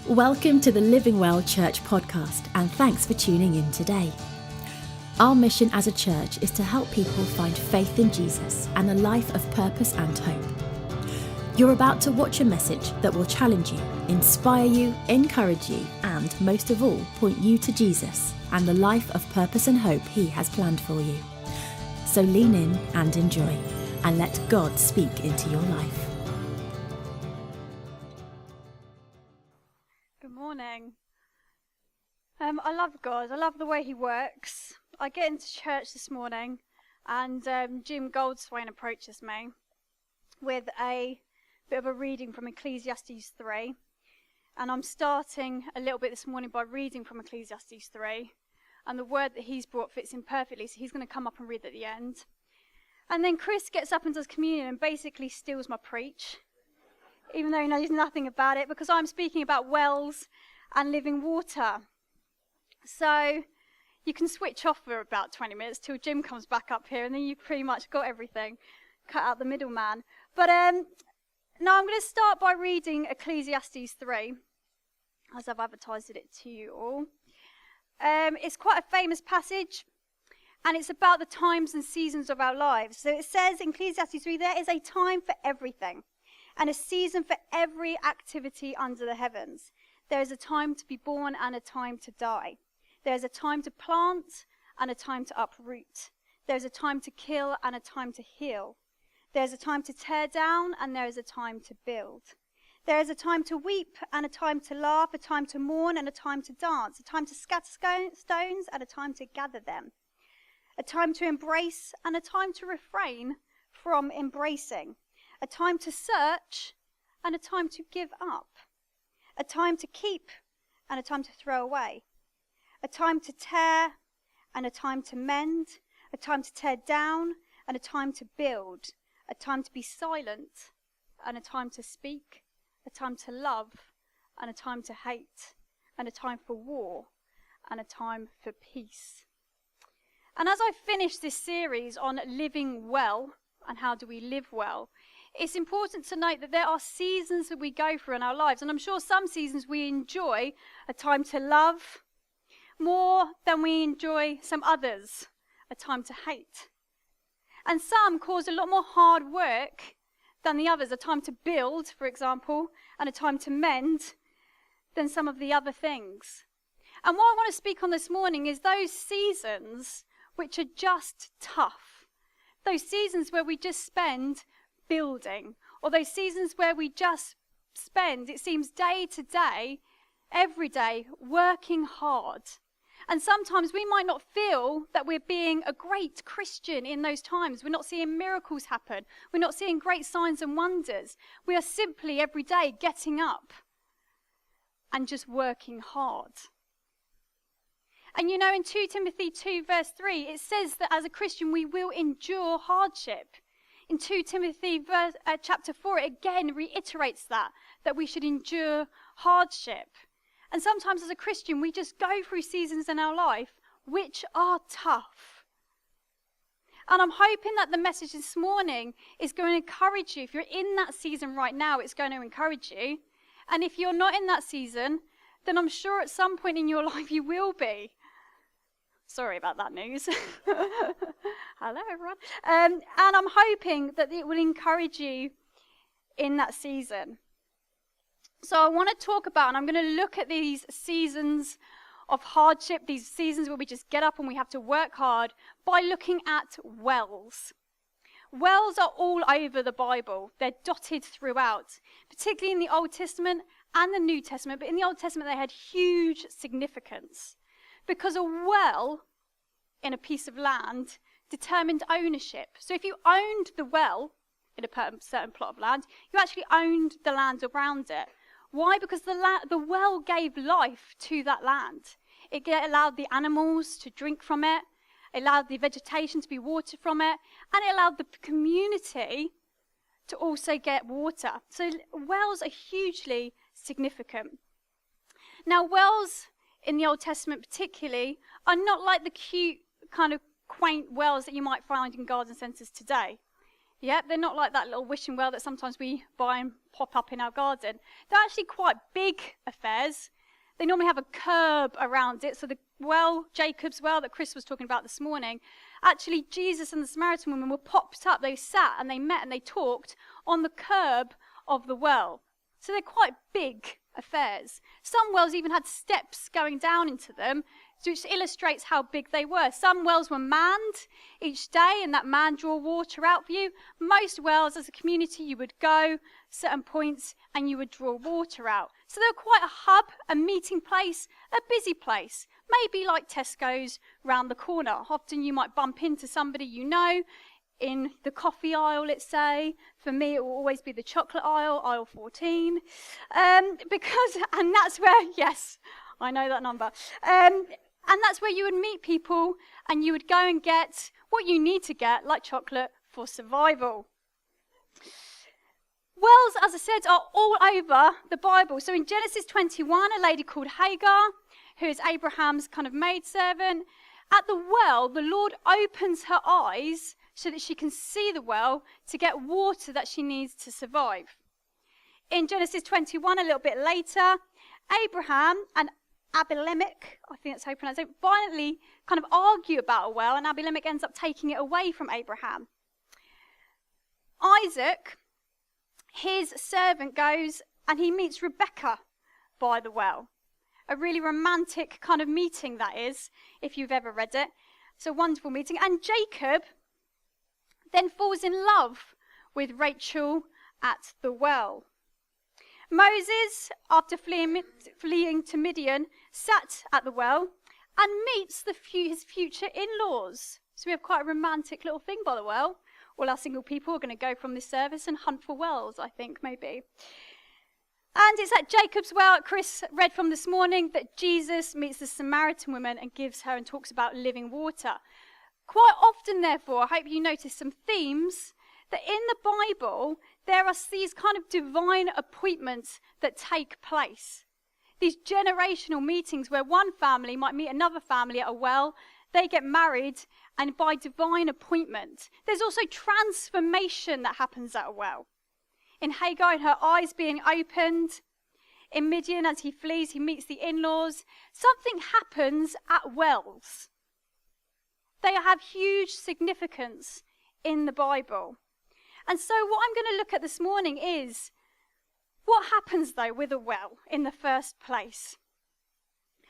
Welcome to the Living Well Church podcast, and thanks for tuning in today. Our mission as a church is to help people find faith in Jesus and a life of purpose and hope. You're about to watch a message that will challenge you, inspire you, encourage you, and most of all, point you to Jesus and the life of purpose and hope He has planned for you. So lean in and enjoy, and let God speak into your life. Morning. I love God. I love the way He works. I get into church this morning and Jim Goldswain approaches me with a bit of a reading from Ecclesiastes 3. And I'm starting a little bit this morning by reading from Ecclesiastes 3. And the word that he's brought fits in perfectly, so he's going to come up and read at the end. And then Chris gets up and does communion and basically steals my preach, even though he knows nothing about it, because I'm speaking about wells and living water. So you can switch off for about 20 minutes till Jim comes back up here, and then you've pretty much got everything. Cut out the middleman. But now I'm going to start by reading Ecclesiastes 3, as I've advertised it to you all. It's quite a famous passage, and it's about the times and seasons of our lives. So it says in Ecclesiastes 3, there is a time for everything, and a season for every activity under the heavens. There is a time to be born and a time to die. There is a time to plant and a time to uproot. There is a time to kill and a time to heal. There is a time to tear down and there is a time to build. There is a time to weep and a time to laugh, a time to mourn and a time to dance, a time to scatter stones and a time to gather them, a time to embrace and a time to refrain from embracing, a time to search and a time to give up, a time to keep and a time to throw away, a time to tear and a time to mend, a time to tear down and a time to build, a time to be silent and a time to speak, a time to love and a time to hate, and a time for war and a time for peace. And as I finish this series on living well and how do we live well, it's important to note that there are seasons that we go through in our lives, and I'm sure some seasons we enjoy a time to love more than we enjoy some others, a time to hate. And some cause a lot more hard work than the others, a time to build, for example, and a time to mend than some of the other things. And what I want to speak on this morning is those seasons which are just tough, those seasons where we just spend building, or those seasons where we just spend, it seems, day to day, every day, working hard. And sometimes we might not feel that we're being a great Christian in those times. We're not seeing miracles happen. We're not seeing great signs and wonders. We are simply every day getting up and just working hard. And you know, in 2 Timothy 2 verse 3, it says that as a Christian we will endure hardship. In 2 Timothy chapter 4, it again reiterates that we should endure hardship. And sometimes as a Christian, we just go through seasons in our life which are tough. And I'm hoping that the message this morning is going to encourage you. If you're in that season right now, it's going to encourage you. And if you're not in that season, then I'm sure at some point in your life you will be. Sorry about that news. Hello, everyone. And I'm hoping that it will encourage you in that season. So I want to talk about, and I'm going to look at these seasons of hardship, these seasons where we just get up and we have to work hard, by looking at wells. Wells are all over the Bible. They're dotted throughout, particularly in the Old Testament and the New Testament. But in the Old Testament, they had huge significance, because a well in a piece of land determined ownership. So if you owned the well in a certain plot of land, you actually owned the land around it. Why? Because the well gave life to that land. It allowed the animals to drink from it. It allowed the vegetation to be watered from it. And it allowed the community to also get water. So wells are hugely significant. Now, wells in the Old Testament particularly are not like the cute kind of quaint wells that you might find in garden centres today. Yeah, they're not like that little wishing well that sometimes we buy and pop up in our garden. They're actually quite big affairs. They normally have a curb around it. So the well, Jacob's well that Chris was talking about this morning, actually Jesus and the Samaritan woman were popped up. They sat and they met and they talked on the curb of the well. So they're quite big affairs. Some wells even had steps going down into them, which illustrates how big they were. Some wells were manned each day, and that man draw water out for you. Most wells, as a community, you would go certain points and you would draw water out. So they were quite a hub, a meeting place, a busy place. Maybe like Tesco's round the corner. Often you might bump into somebody you know in the coffee aisle, let's say. For me, it will always be the chocolate aisle, aisle 14. And that's where, yes, I know that number. And that's where you would meet people and you would go and get what you need to get, like chocolate, for survival. Wells, as I said, are all over the Bible. So in Genesis 21, a lady called Hagar, who is Abraham's kind of maidservant, at the well, the Lord opens her eyes so that she can see the well to get water that she needs to survive. In Genesis 21, a little bit later, Abraham and Abimelech, I think that's how you pronounce it, violently kind of argue about a well, and Abimelech ends up taking it away from Abraham. Isaac, his servant, goes and he meets Rebecca by the well. A really romantic kind of meeting that is, if you've ever read it. It's a wonderful meeting. And Jacob then falls in love with Rachel at the well. Moses, after fleeing to Midian, sat at the well and meets his future in-laws. So we have quite a romantic little thing by the well. All our single people are going to go from this service and hunt for wells, I think, maybe. And it's at Jacob's well, Chris read from this morning, that Jesus meets the Samaritan woman and gives her and talks about living water. Quite often, therefore, I hope you notice some themes that in the Bible, there are these kind of divine appointments that take place. These generational meetings where one family might meet another family at a well, they get married, and by divine appointment. There's also transformation that happens at a well. In Hagar, her eyes being opened. In Midian, as he flees, he meets the in-laws. Something happens at wells. They have huge significance in the Bible. And so what I'm going to look at this morning is, what happens though with a well in the first place?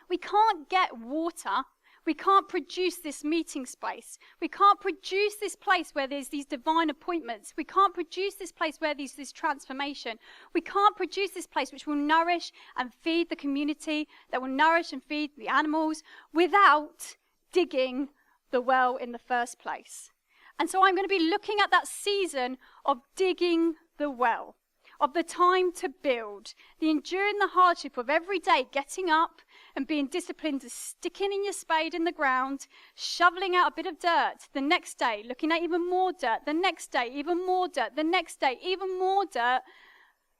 We can't get water. We can't produce this meeting space. We can't produce this place where there's these divine appointments. We can't produce this place where there's this transformation. We can't produce this place which will nourish and feed the community, that will nourish and feed the animals, without digging the well in the first place. And so I'm going to be looking at that season of digging the well, of the time to build, the enduring the hardship of every day getting up and being disciplined to sticking in your spade in the ground, shoveling out a bit of dirt, the next day looking at even more dirt, the next day even more dirt, the next day even more dirt,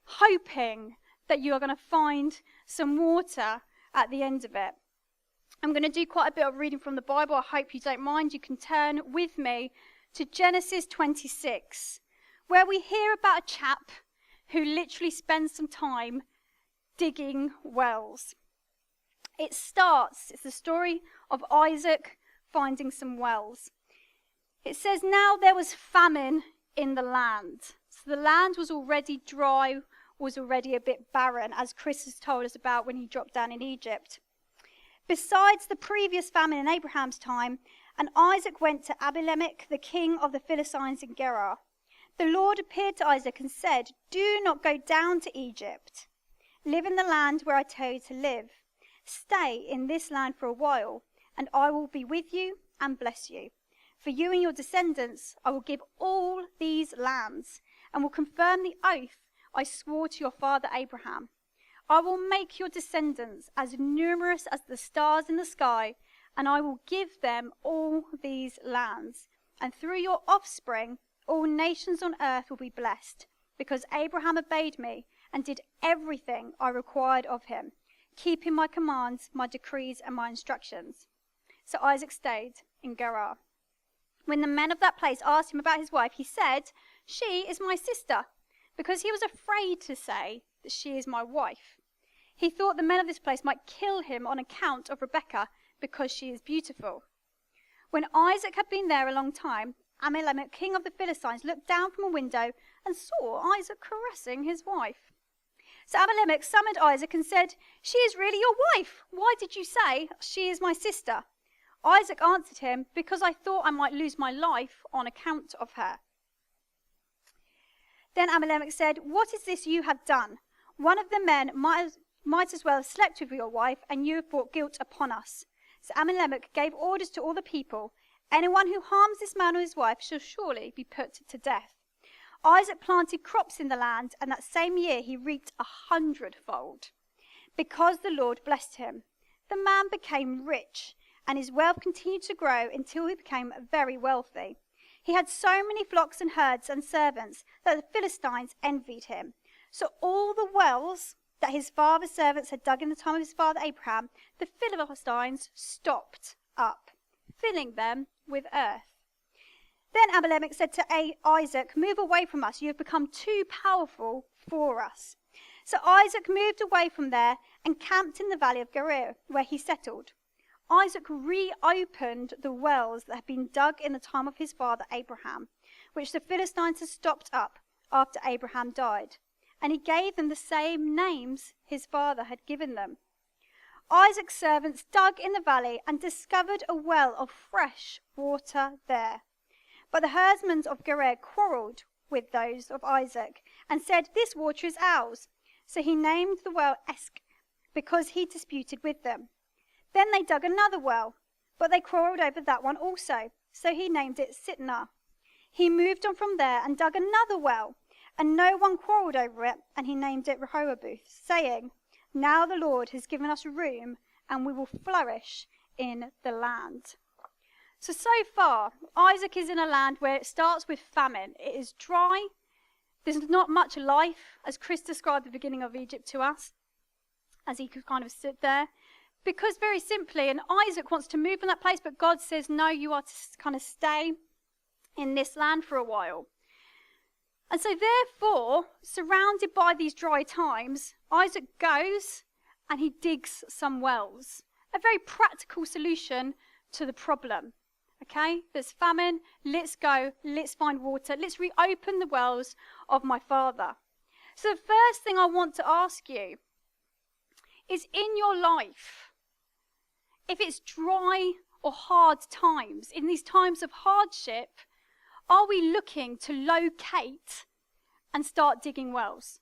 hoping that you are going to find some water at the end of it. I'm going to do quite a bit of reading from the Bible. I hope you don't mind. You can turn with me to Genesis 26, where we hear about a chap who literally spends some time digging wells. It's the story of Isaac finding some wells. It says, now there was famine in the land. So the land was already dry, was already a bit barren, as Chris has told us about when he dropped down in Egypt. Besides the previous famine in Abraham's time, and Isaac went to Abimelech, the king of the Philistines in Gerar. The Lord appeared to Isaac and said, do not go down to Egypt. Live in the land where I tell you to live. Stay in this land for a while, and I will be with you and bless you. For you and your descendants I will give all these lands, and will confirm the oath I swore to your father Abraham. I will make your descendants as numerous as the stars in the sky, and I will give them all these lands. And through your offspring, all nations on earth will be blessed, because Abraham obeyed me and did everything I required of him, keeping my commands, my decrees, and my instructions. So Isaac stayed in Gerar. When the men of that place asked him about his wife, he said, "She is my sister," because he was afraid to say that she is my wife. He thought the men of this place might kill him on account of Rebekah, because she is beautiful. When Isaac had been there a long time, Abimelech, king of the Philistines, looked down from a window and saw Isaac caressing his wife. So Abimelech summoned Isaac and said, "She is really your wife. Why did you say she is my sister?" Isaac answered him, "Because I thought I might lose my life on account of her." Then Abimelech said, "What is this you have done? One of the men might as well have slept with your wife, and you have brought guilt upon us." So Abimelech gave orders to all the people, "Anyone who harms this man or his wife shall surely be put to death." Isaac planted crops in the land, and that same year he reaped 100-fold. Because the Lord blessed him, the man became rich, and his wealth continued to grow until he became very wealthy. He had so many flocks and herds and servants that the Philistines envied him. So all the wells that his father's servants had dug in the time of his father Abraham, the Philistines stopped up, filling them with earth. Then Abimelech said to Isaac, "Move away from us. You have become too powerful for us." So Isaac moved away from there and camped in the valley of Gerar, where he settled. Isaac reopened the wells that had been dug in the time of his father Abraham, which the Philistines had stopped up after Abraham died, and he gave them the same names his father had given them. Isaac's servants dug in the valley and discovered a well of fresh water there. But the herdsmen of Gerar quarreled with those of Isaac and said, "This water is ours." So he named the well Esk, because he disputed with them. Then they dug another well, but they quarreled over that one also. So he named it Sitnah. He moved on from there and dug another well, and no one quarreled over it, and he named it Rehoboth, saying, "Now the Lord has given us room, and we will flourish in the land." So far, Isaac is in a land where it starts with famine. It is dry. There's not much life, as Chris described the beginning of Egypt to us, as he could kind of sit there. Because very simply, and Isaac wants to move from that place, but God says, "No, you are to kind of stay in this land for a while." And so therefore, surrounded by these dry times, Isaac goes and he digs some wells. A very practical solution to the problem. Okay, there's famine, let's go, let's find water, let's reopen the wells of my father. So the first thing I want to ask you is, in your life, if it's dry or hard times, in these times of hardship, are we looking to locate and start digging wells?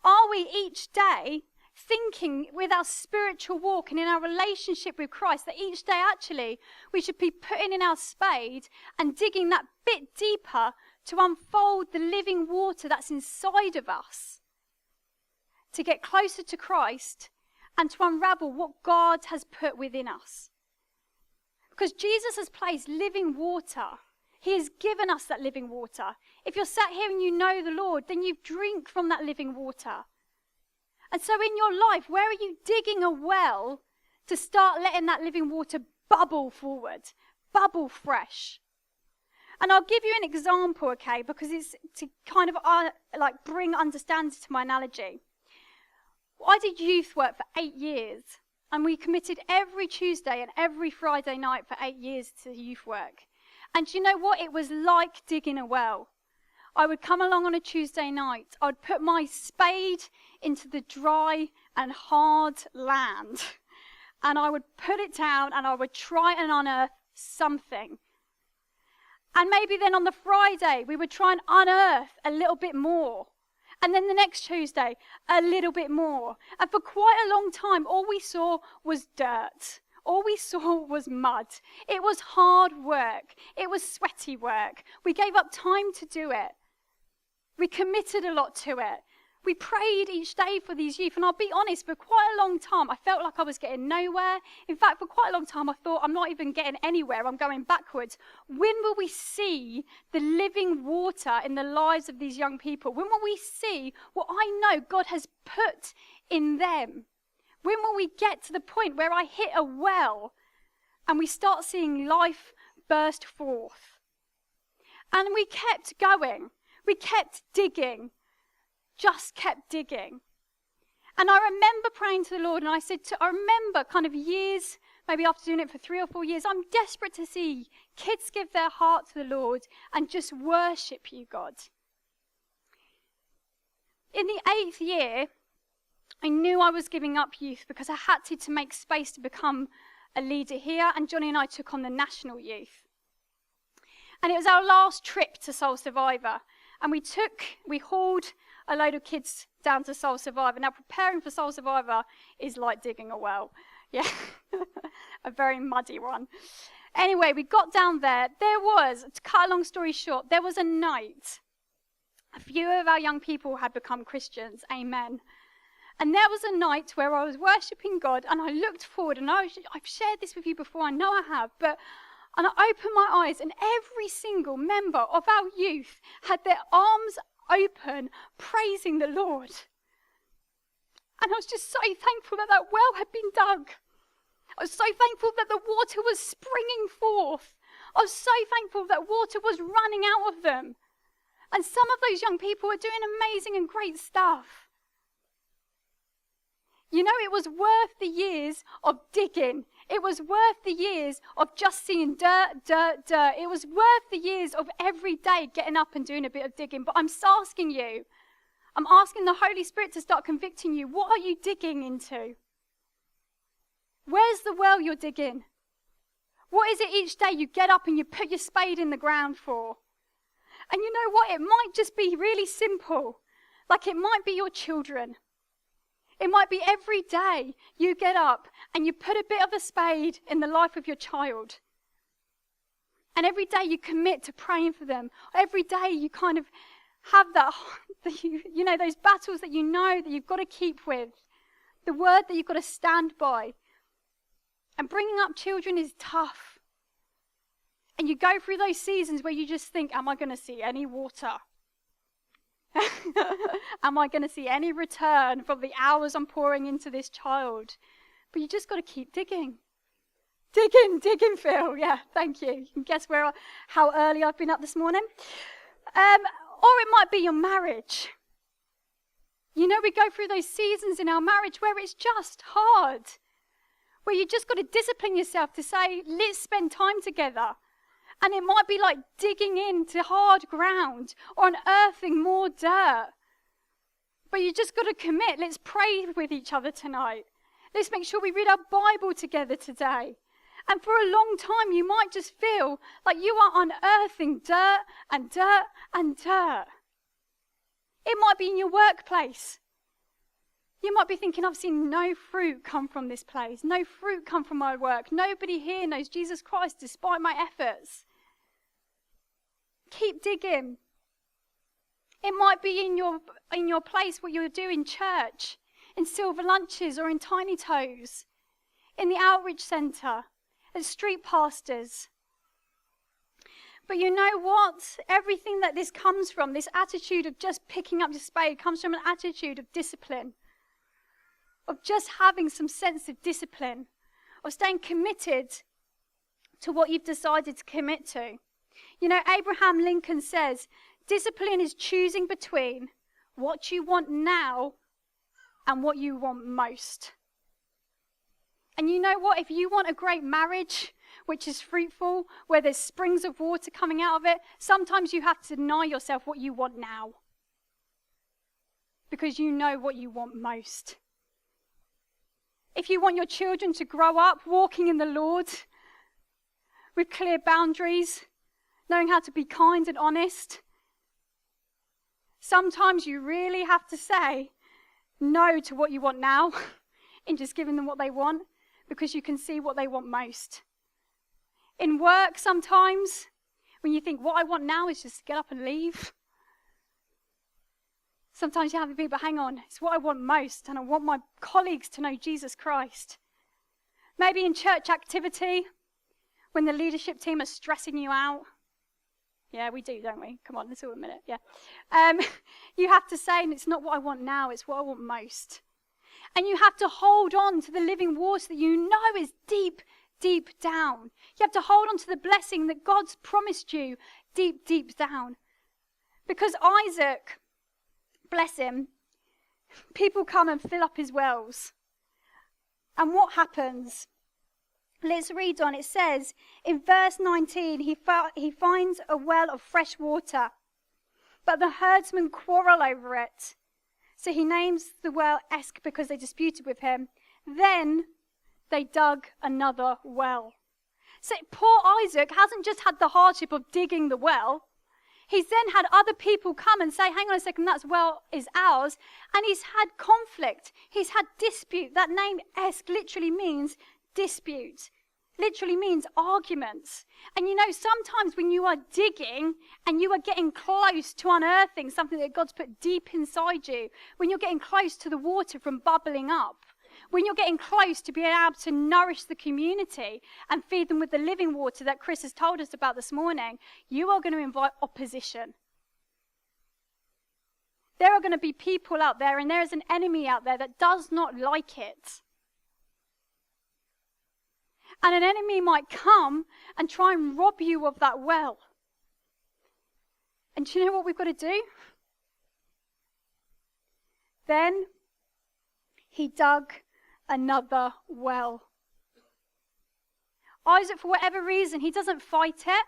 Are we each day thinking with our spiritual walk and in our relationship with Christ that each day actually we should be putting in our spade and digging that bit deeper to unfold the living water that's inside of us, to get closer to Christ and to unravel what God has put within us? Because Jesus has placed living water. He has given us that living water. If you're sat here and you know the Lord, then you drink from that living water. And so in your life, where are you digging a well to start letting that living water bubble forward, bubble fresh? And I'll give you an example, okay, because it's to kind of bring understanding to my analogy. I did youth work for 8 years, and we committed every Tuesday and every Friday night for 8 years to youth work. And you know what? It was like digging a well. I would come along on a Tuesday night. I would put my spade into the dry and hard land, and I would put it down and I would try and unearth something. And maybe then on the Friday, we would try and unearth a little bit more. And then the next Tuesday, a little bit more. And for quite a long time, all we saw was dirt. All we saw was mud. It was hard work. It was sweaty work. We gave up time to do it. We committed a lot to it. We prayed each day for these youth. And I'll be honest, for quite a long time, I felt like I was getting nowhere. In fact, for quite a long time, I thought, I'm not even getting anywhere. I'm going backwards. When will we see the living water in the lives of these young people? When will we see what I know God has put in them? When will we get to the point where I hit a well and we start seeing life burst forth? And we kept going. We kept digging. Just kept digging. And I remember praying to the Lord, and I remember kind of years, maybe after doing it for 3 or 4 years, I'm desperate to see kids give their heart to the Lord and just worship you, God. In the 8th year, I knew I was giving up youth because I had to make space to become a leader here, and Johnny and I took on the national youth. And it was our last trip to Soul Survivor, and we hauled a load of kids down to Soul Survivor. Now, preparing for Soul Survivor is like digging a well. Yeah, a very muddy one. Anyway, we got down there. To cut a long story short, there was a night. A few of our young people had become Christians. Amen. And there was a night where I was worshipping God, and I looked forward, and I've shared this with you before, I know I have, and I opened my eyes, and every single member of our youth had their arms open, praising the Lord. And I was just so thankful that well had been dug. I was so thankful that the water was springing forth. I was so thankful that water was running out of them. And some of those young people were doing amazing and great stuff. You know, it was worth the years of digging. It was worth the years of just seeing dirt, dirt, dirt. It was worth the years of every day getting up and doing a bit of digging. But I'm asking the Holy Spirit to start convicting you. What are you digging into? Where's the well you're digging? What is it each day you get up and you put your spade in the ground for? And you know what? It might just be really simple. Like it might be your children. It might be every day you get up and you put a bit of a spade in the life of your child. And every day you commit to praying for them. Every day you kind of have those battles that you know that you've got to keep with. The word that you've got to stand by. And bringing up children is tough. And you go through those seasons where you just think, am I going to see any water? Am I going to see any return from the hours I'm pouring into this child? But you just got to keep digging. Digging, Phil. Yeah, thank you. You can guess how early I've been up this morning. Or it might be your marriage. You know, we go through those seasons in our marriage where it's just hard. Where you just got to discipline yourself to say, let's spend time together. And it might be like digging into hard ground or unearthing more dirt. But you just got to commit. Let's pray with each other tonight. Let's make sure we read our Bible together today. And for a long time, you might just feel like you are unearthing dirt and dirt and dirt. It might be in your workplace. You might be thinking, I've seen no fruit come from this place. No fruit come from my work. Nobody here knows Jesus Christ despite my efforts. Keep digging. It might be in your place what you do in church, in Silver Lunches or in Tiny Toes, in the outreach centre, as street pastors. But you know what? Everything that this comes from, this attitude of just picking up your spade, comes from an attitude of discipline. Of just having some sense of discipline, of staying committed to what you've decided to commit to. You know, Abraham Lincoln says, discipline is choosing between what you want now and what you want most. And you know what? If you want a great marriage, which is fruitful, where there's springs of water coming out of it, sometimes you have to deny yourself what you want now. Because you know what you want most. If you want your children to grow up walking in the Lord with clear boundaries, knowing how to be kind and honest, sometimes you really have to say no to what you want now in just giving them what they want, because you can see what they want most. In work sometimes, when you think what I want now is just to get up and leave, sometimes you have to be, but hang on, it's what I want most, and I want my colleagues to know Jesus Christ. Maybe in church activity, when the leadership team are stressing you out. Yeah, we do, don't we? Come on, let's all admit it, yeah. You have to say, and it's not what I want now, it's what I want most. And you have to hold on to the living water that you know is deep, deep down. You have to hold on to the blessing that God's promised you deep, deep down. Because Isaac, bless him, people come and fill up his wells. And what happens? Let's read on. It says in verse 19, he finds a well of fresh water, but the herdsmen quarrel over it. So he names the well Esk because they disputed with him. Then they dug another well. So poor Isaac hasn't just had the hardship of digging the well. He's then had other people come and say, hang on a second, that well is ours. And he's had conflict. He's had dispute. That name Esk literally means dispute. Literally means arguments. And you know, sometimes when you are digging and you are getting close to unearthing something that God's put deep inside you, when you're getting close to the water from bubbling up, when you're getting close to being able to nourish the community and feed them with the living water that Chris has told us about this morning, you are going to invite opposition. There are going to be people out there, and there is an enemy out there that does not like it. And an enemy might come and try and rob you of that well. And do you know what we've got to do? Then he dug another well. Isaac, for whatever reason, he doesn't fight it.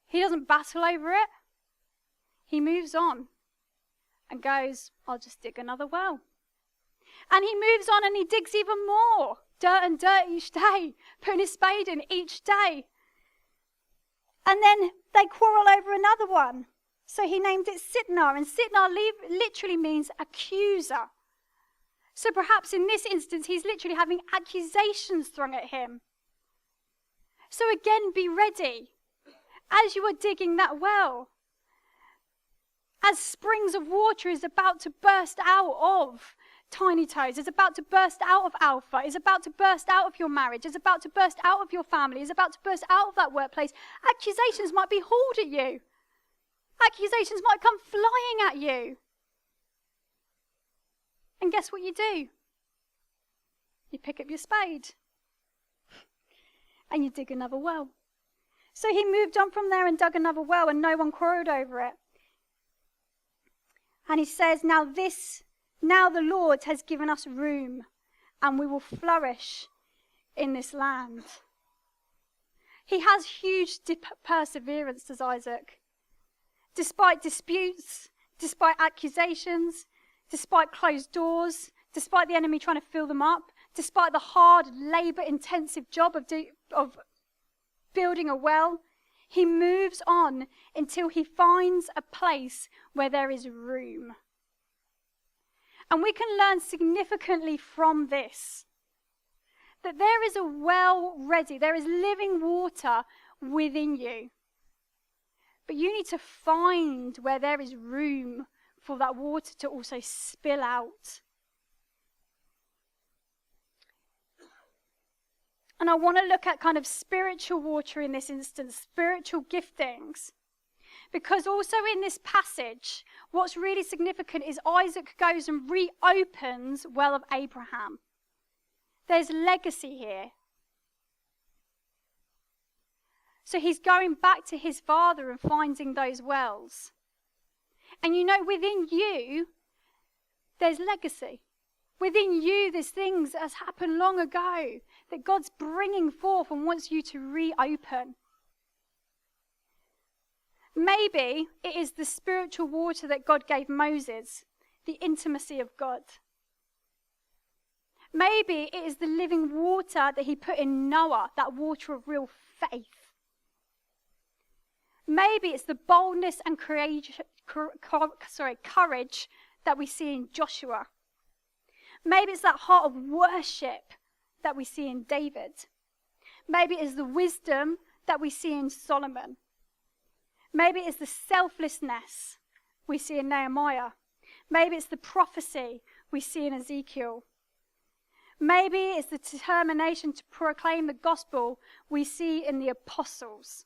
He doesn't battle over it. He moves on and goes, I'll just dig another well. And he moves on and he digs even more dirt and dirt each day, putting his spade in each day. And then they quarrel over another one. So he named it Sitnar, and Sitnar literally means accuser. So perhaps in this instance, he's literally having accusations thrown at him. So again, be ready. As you are digging that well, as springs of water is about to burst out of Tiny Toes, is about to burst out of Alpha, is about to burst out of your marriage, is about to burst out of your family, is about to burst out of that workplace, accusations might be hauled at you. Accusations might come flying at you. And guess what you do? You pick up your spade and you dig another well. So he moved on from there and dug another well, and no one quarreled over it. And he says, now the Lord has given us room, and we will flourish in this land. He has huge perseverance, does Isaac. Despite disputes, despite accusations, despite closed doors, despite the enemy trying to fill them up, despite the hard, labour-intensive job of building a well, he moves on until he finds a place where there is room. And we can learn significantly from this, that there is a well ready, there is living water within you. But you need to find where there is room for that water to also spill out. And I want to look at kind of spiritual water in this instance, spiritual giftings. Because also in this passage, what's really significant is Isaac goes and reopens well of Abraham. There's legacy here. So he's going back to his father and finding those wells. And you know, within you, there's legacy. Within you, there's things that has happened long ago that God's bringing forth and wants you to reopen. Maybe it is the spiritual water that God gave Moses, the intimacy of God. Maybe it is the living water that he put in Noah, that water of real faith. Maybe it's the boldness and courage that we see in Joshua. Maybe it's that heart of worship that we see in David. Maybe it's the wisdom that we see in Solomon. Maybe it's the selflessness we see in Nehemiah. Maybe it's the prophecy we see in Ezekiel. Maybe it's the determination to proclaim the gospel we see in the apostles.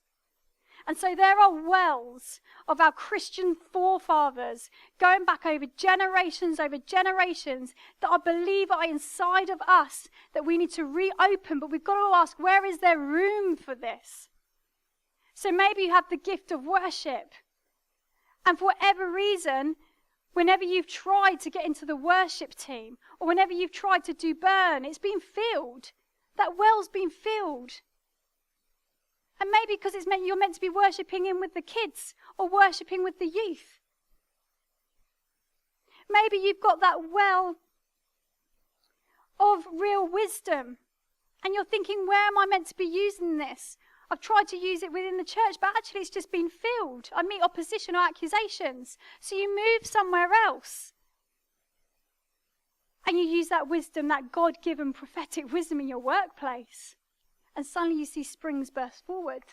And so there are wells of our Christian forefathers going back over generations that I believe are inside of us that we need to reopen, but we've got to ask, where is there room for this? So maybe you have the gift of worship, and for whatever reason, whenever you've tried to get into the worship team, or whenever you've tried to do burn, it's been filled. That well's been filled. And maybe because you're meant to be worshipping in with the kids or worshipping with the youth. Maybe you've got that well of real wisdom and you're thinking, where am I meant to be using this? I've tried to use it within the church, but actually it's just been filled. I meet opposition or accusations. So you move somewhere else. And you use that wisdom, that God-given prophetic wisdom in your workplace. And suddenly you see springs burst forward.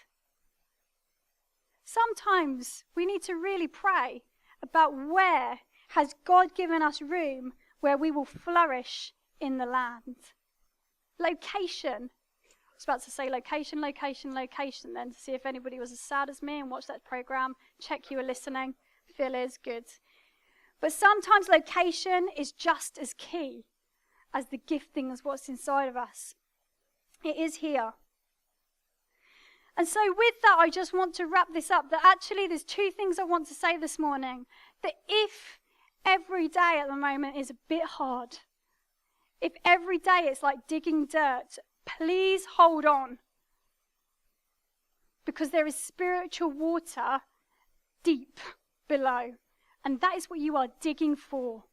Sometimes we need to really pray about where has God given us room where we will flourish in the land. Location. I was about to say location then, to see if anybody was as sad as me and watched that program. Check you were listening. Phil is good. But sometimes location is just as key as the gifting as what's inside of us. It is here. And so with that, I just want to wrap this up, that actually there's two things I want to say this morning. That if every day at the moment is a bit hard, if every day it's like digging dirt, please hold on. Because there is spiritual water deep below. And that is what you are digging for.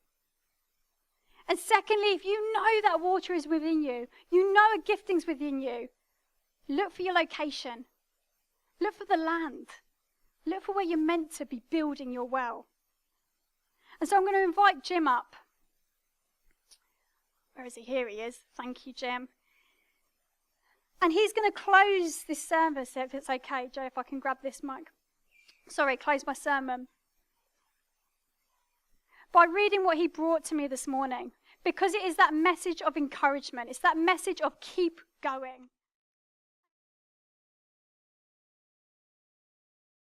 And secondly, if you know that water is within you, you know a gifting's within you, look for your location. Look for the land. Look for where you're meant to be building your well. And so I'm going to invite Jim up. Where is he? Here he is. Thank you, Jim. And he's going to close this service, if it's okay. Joe, if I can grab this mic. Sorry, close my sermon. By reading what he brought to me this morning, because it is that message of encouragement. It's that message of keep going.